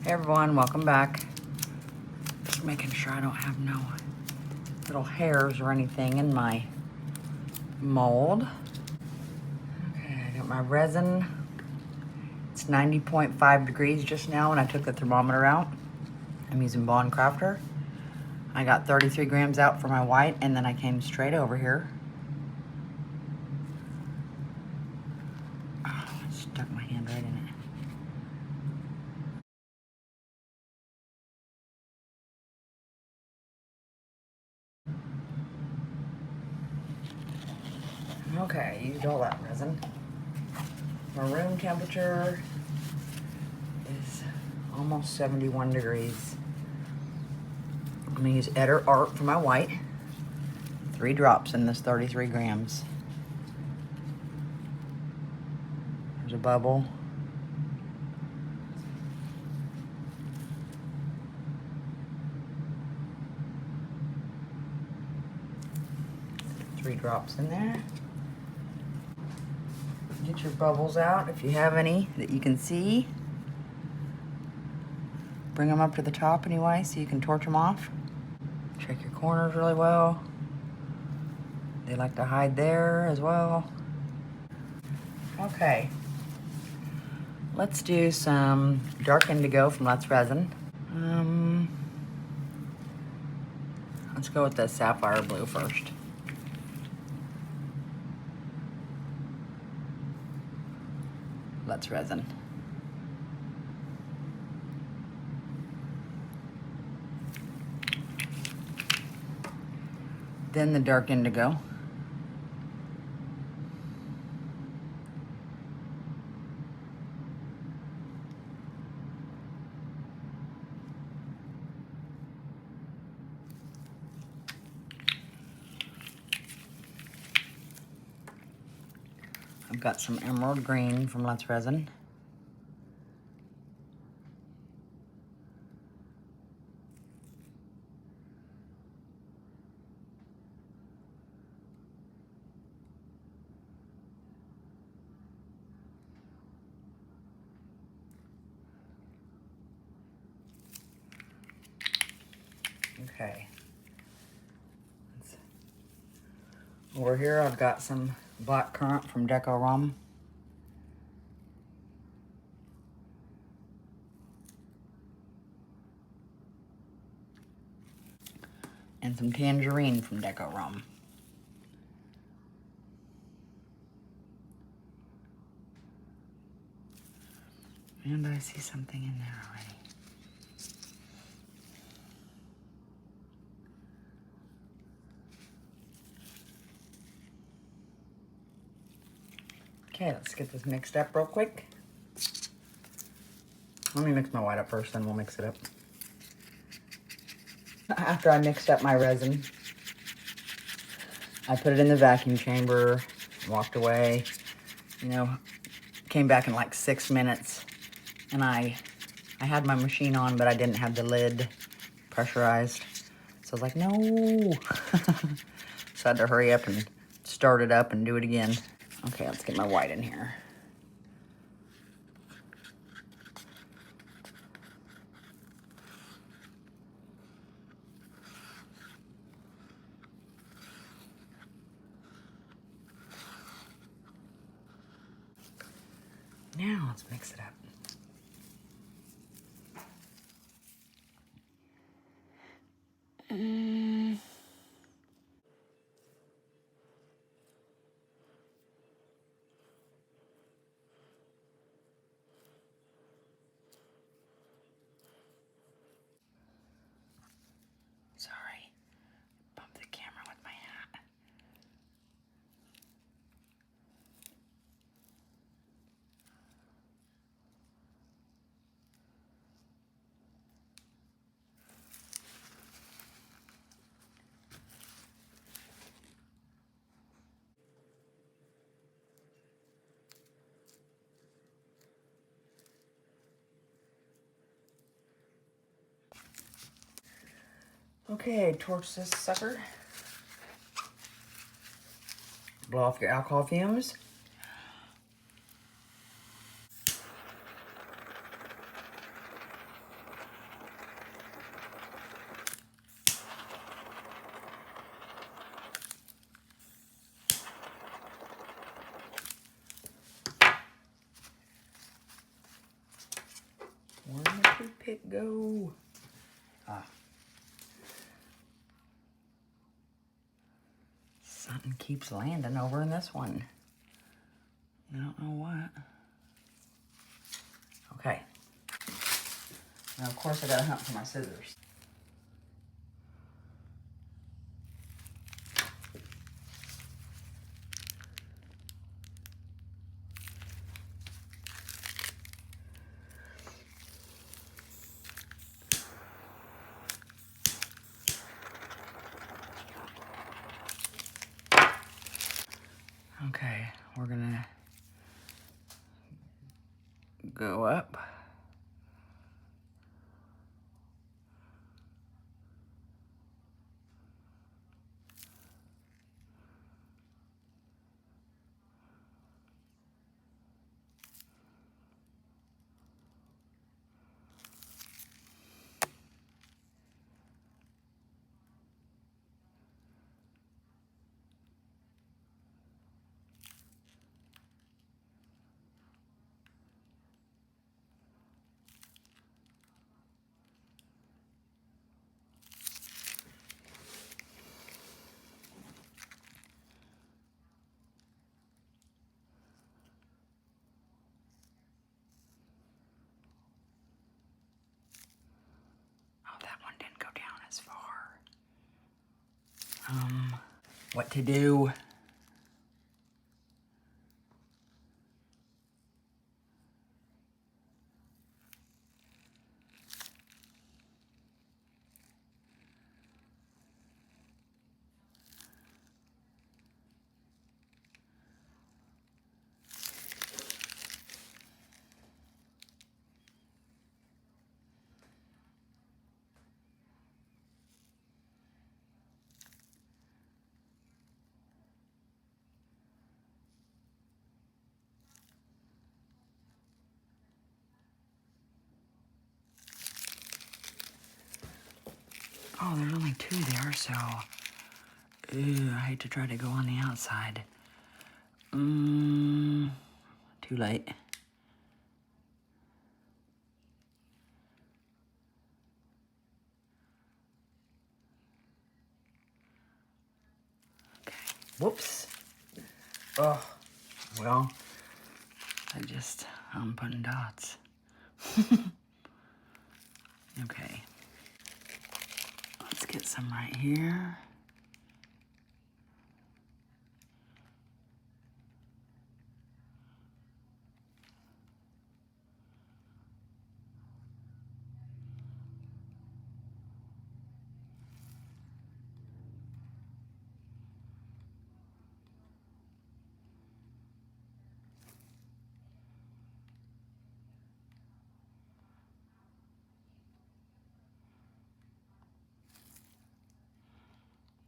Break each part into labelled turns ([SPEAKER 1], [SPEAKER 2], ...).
[SPEAKER 1] Hey everyone, welcome back. Just making sure I don't have no little hairs or anything in my mold. Okay, I got my resin. It's 90.5 degrees just now when I took the thermometer out. I'm using Bond Crafter. I got 33 grams out for my white, and then I came straight over here. Oh, I stuck my hand right in it. Okay, I used all that resin. My room temperature is almost 71 degrees. I'm gonna use Eder Art for my white. 3 drops in this 33 grams. There's a bubble. Three drops in there. Get your bubbles out if you have any that you can see. Bring them up to the top anyway so you can torch them off. Check your corners really well. They like to hide there as well. Okay. Let's do some dark indigo from Let's Resin. Let's go with the sapphire blue first. Let's Resin. Then the dark indigo. I've got some emerald green from Let's Resin. Okay. Over here I've got some black currant from Deco Rum. And some tangerine from Deco Rum. And I see something in there already. Okay, let's get this mixed up real quick. Let me mix my white up first, then we'll mix it up. After I mixed up my resin, I put it in the vacuum chamber, walked away, you know, came back in like 6 minutes, and I had my machine on, but I didn't have the lid pressurized. So I was like, no. So I had to hurry up and start it up and do it again. Okay, let's get my white in here. Now let's mix it up. Sorry, bumped the camera with my hat. Okay, torch this sucker. Blow off your alcohol fumes. Toothpick go? Ah. Something keeps landing over in this one. I don't know what. Okay. Now, of course, I gotta hunt for my scissors. Okay, we're gonna go up. Oh, that one didn't go down as far. What to do? Oh, there's only two there, so... Ew, I hate to try to go on the outside. Too late. Okay. Whoops. Oh, well, I'm putting dots. Okay. Let's get some right here.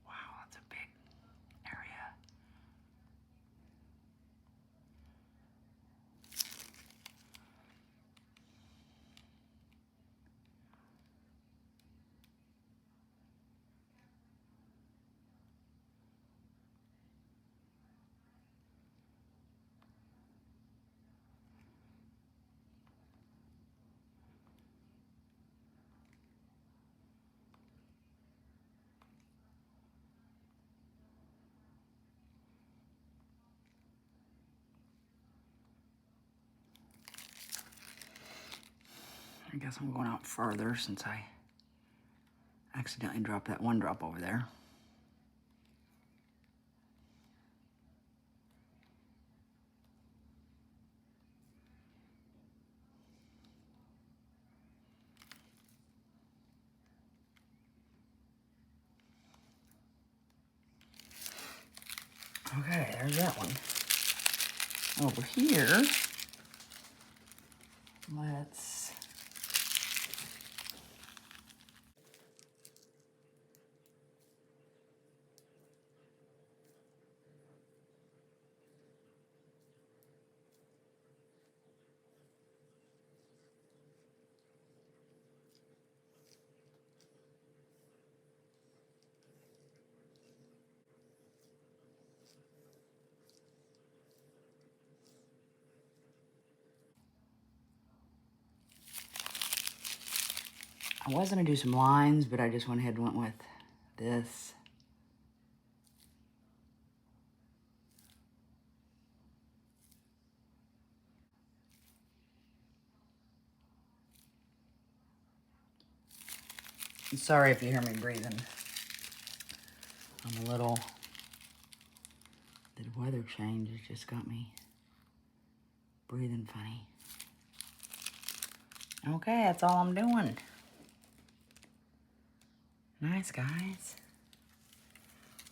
[SPEAKER 1] Wow, that's a big area. I guess I'm going out further since I accidentally dropped that one drop over there. Okay, there's that one. Over here, let's... I was gonna do some lines, but I just went ahead and went with this. I'm sorry if you hear me breathing. I'm a little, the weather change has just got me breathing funny. Okay, that's all I'm doing. Nice, guys.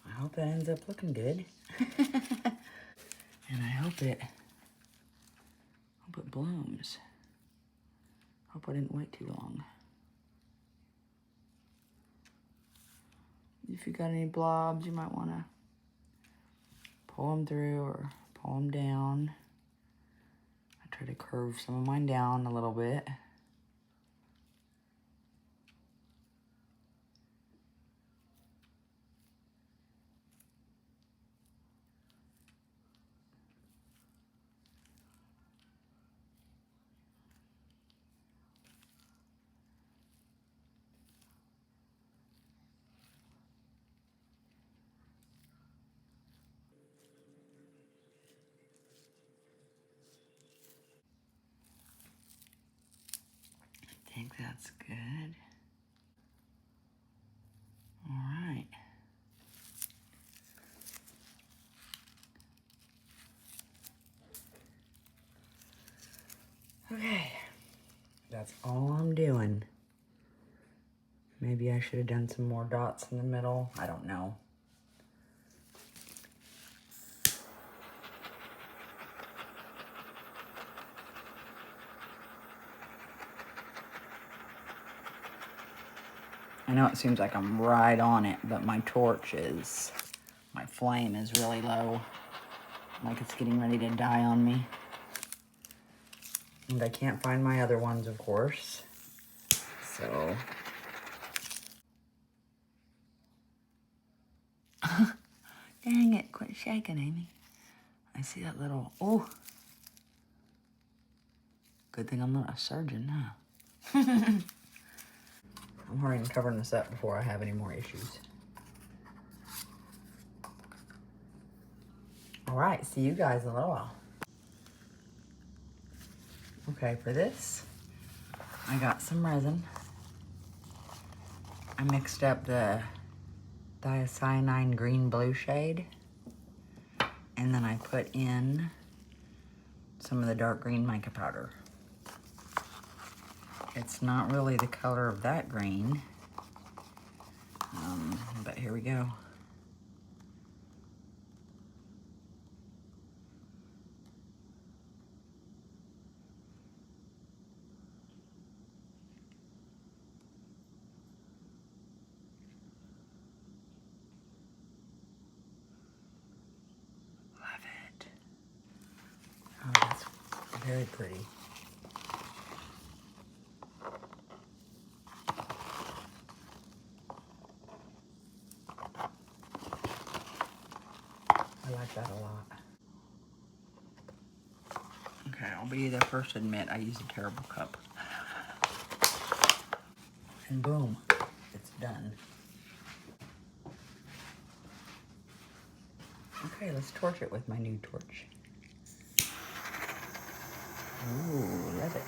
[SPEAKER 1] I hope that ends up looking good. And I hope it blooms. Hope I didn't wait too long. If you got any blobs, you might want to pull them through or pull them down. I try to curve some of mine down a little bit. I think that's good. All right. Okay. That's all I'm doing. Maybe I should have done some more dots in the middle. I don't know. I know it seems like I'm right on it, but my flame is really low. Like it's getting ready to die on me. And I can't find my other ones, of course. So. Dang it, quit shaking, Amy. I see that little, oh. Good thing I'm not a surgeon, huh? I'm hurrying and covering this up before I have any more issues. All right, see you guys in a little while. Okay, for this, I got some resin. I mixed up the thiocyanine green blue shade, and then I put in some of the dark green mica powder. It's not really the color of that green, but here we go. Love it. Oh, that's very pretty. I like that a lot. Okay, I'll be the first to admit I used a terrible cup. And boom, it's done. Okay, let's torch it with my new torch. Ooh, love it.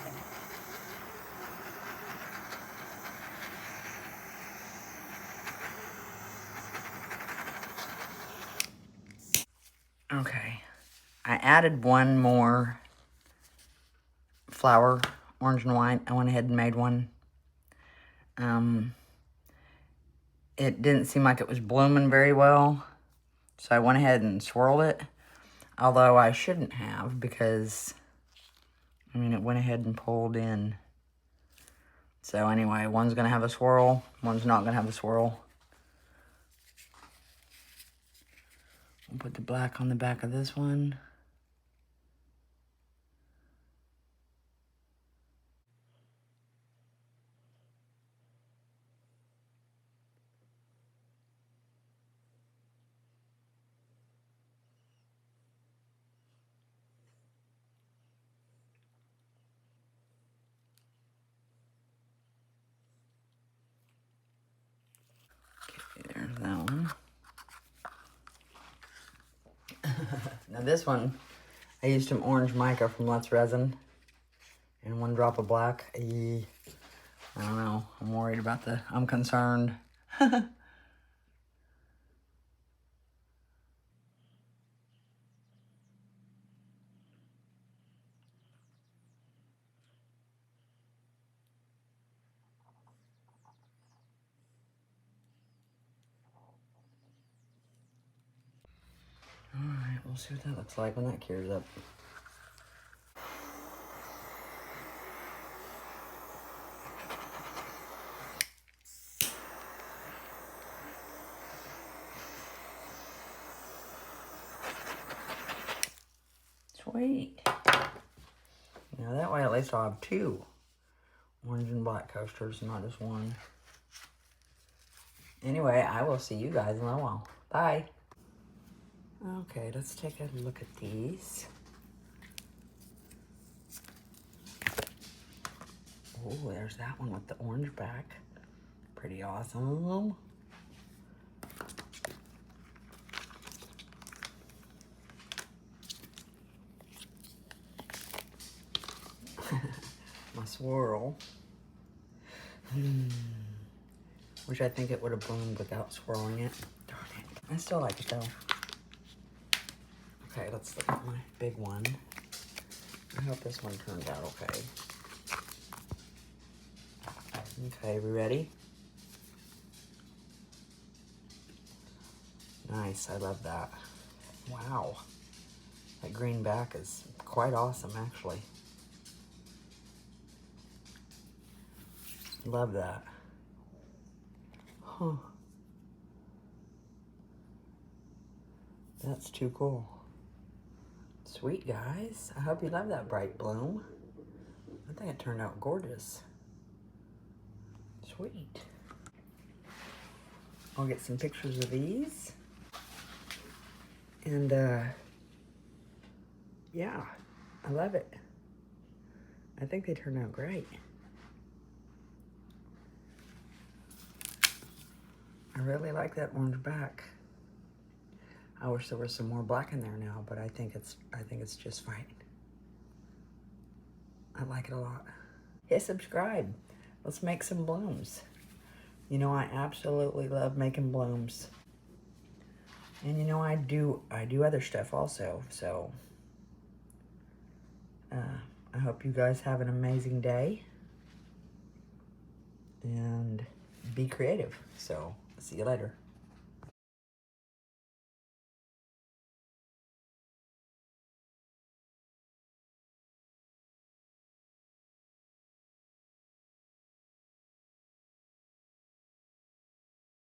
[SPEAKER 1] Okay, I added one more flower, orange and white. I went ahead and made one. It didn't seem like it was blooming very well, so I went ahead and swirled it. Although I shouldn't have, because, I mean, it went ahead and pulled in. So anyway, one's gonna have a swirl, one's not gonna have a swirl. We'll put the black on the back of this one. Now this one, I used some orange mica from Let's Resin and 1 drop of black. I don't know. I'm worried about I'm concerned. Alright, we'll see what that looks like when that cures up. Sweet. Now that way at least I'll have 2 orange and black coasters, not just 1. Anyway, I will see you guys in a little while. Bye. Okay, let's take a look at these. Oh, there's that one with the orange back. Pretty awesome. My swirl. Which I think it would have bloomed without swirling it. Darn it. I still like it though. Okay, let's look at my big one. I hope this one turns out okay. Okay, we ready? Nice, I love that. Wow. That green back is quite awesome, actually. Love that. Huh. That's too cool. Sweet, guys. I hope you love that bright bloom. I think it turned out gorgeous. Sweet. I'll get some pictures of these. And, yeah, I love it. I think they turned out great. I really like that orange back. I wish there was some more black in there now, but I think it's just fine. I like it a lot. Hit subscribe. Let's make some blooms. You know, I absolutely love making blooms. And you know, I do other stuff also, so I hope you guys have an amazing day and be creative. So, see you later.